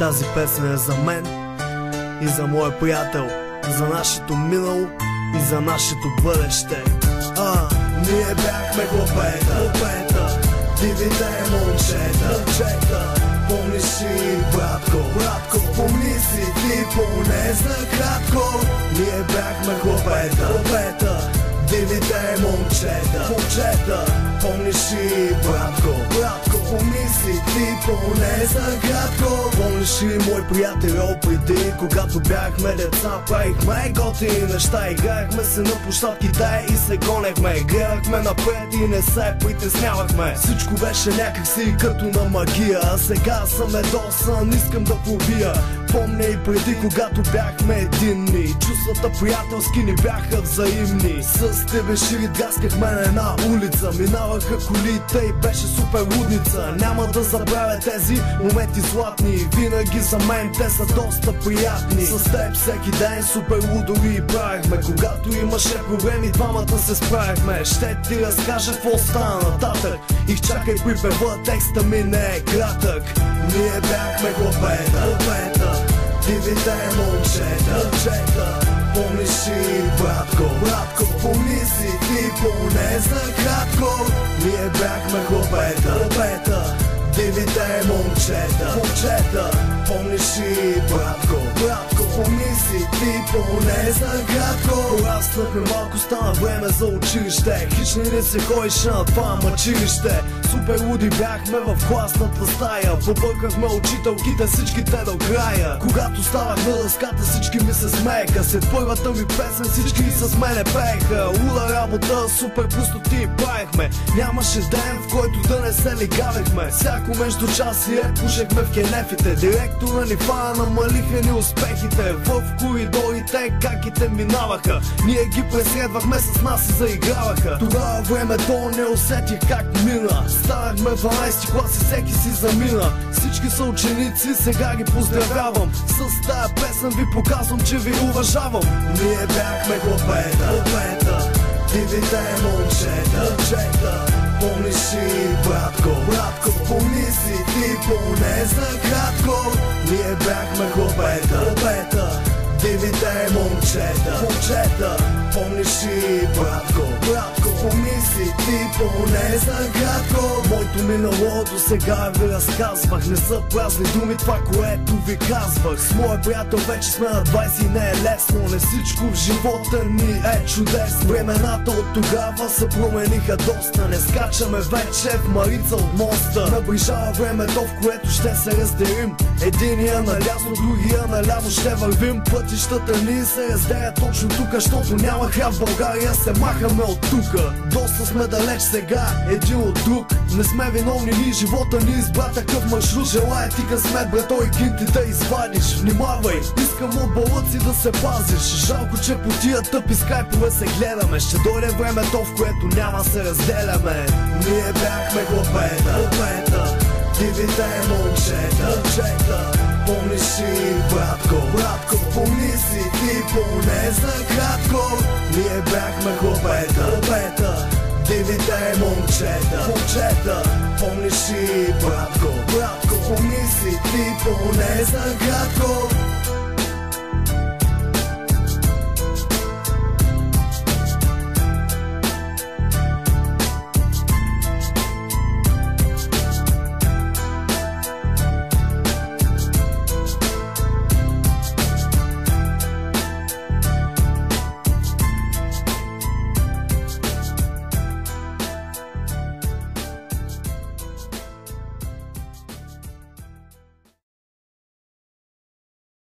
Тази песен е за мен и за моя приятел, за нашето минало и за нашето бъдеще. Ние бяхме хлопета, дивите момчета. Помниш си, братко, помни си ти поне за кратко. Ние бяхме хлопета, дивите момчета. Помниш си, братко, помни си ти поне за кратко. Помниш ли, мой приятел, преди, когато бяхме деца, правихме готини неща, играехме се на площадките и се гонехме, гледахме напред и не се притеснявахме. Всичко беше някакси като на магия, а сега съм ядосан, искам да побия. Помня и преди, когато бяхме единни, чувствата приятелски ни бяха взаимни. С тебе ширит гаскахме на една улица, минаваха колите и беше супер лудница. Няма да забравя тези моменти златни, винаги за мен те са доста приятни. С теб всеки ден супер лудори правихме, когато имаше проблеми двамата се справихме. Ще ти разкажа какво стана нататък, изчакай припева, текста ми не е кратък. Ние бяхме хлопета, дивите момчета. Помниш си, братко, помни си ти поне за кратко. Ние бяхме хлопета, дивите момчета. Помниш си, братко, помни си ти поне за кратко. Пораснахме малко, стана време за училище, хич не се ходише на това мъчилище. Супер луди бяхме в класната стая, побъркахме учителките всичките до края. Когато ставах на дъската всички ми се смееха, след първата ми песен всички с мене пееха. Луда работа, супер пустоти правихме, нямаше ден в който да не се лигавехме. Всяко междучасие пушехме в кенефите, директора ни фана, намалиха ни успехите. В коридорите каките минаваха, ние ги преследвахме, с нас се заиграваха. Тогава времето не усетих как мина, станахме 12 клас и всеки си замина. Всички са ученици, сега ги поздравявам, с тая песен ви показвам, че ви уважавам. Ние бяхме хлопета, дивите момчета. Помниш си, братко, помни си ти поне за кратко. Ние бяхме хлопета, дивите момчета. Помниш си, братко, помни си ти поне за кратко. Моето минало до сега ви разказвах, не са празни думи това, което ви казвах. С моя приятел вече сме на 20 и не е лесно, не всичко в живота ни е чудесно. Времената от тогава се промениха доста, не скачаме вече в Марица от моста. Наближава времето, в което ще се разделим, единия налясно, другия наляво ще вървим. Пътищата ни се разделят точно тук, защото няма храб в България, се махаме от тука. Доста сме далеч сега един от друг, не сме виновни ние, живота ни избра такъв маршрут. Желая ти късмет, брато, и кинти да извадиш. Внимавай, искам от балъци да се пазиш. Жалко, че по тия тъпи скайпове се гледаме, ще дойде времето, в което няма се разделяме. Ние бяхме хлопета, дивите момчета. Помниш си, братко, помни си ти поне за кратко. Ние бяхме хлопета, дивите момчета. Помниш си, братко, помни си ти поне за кратко.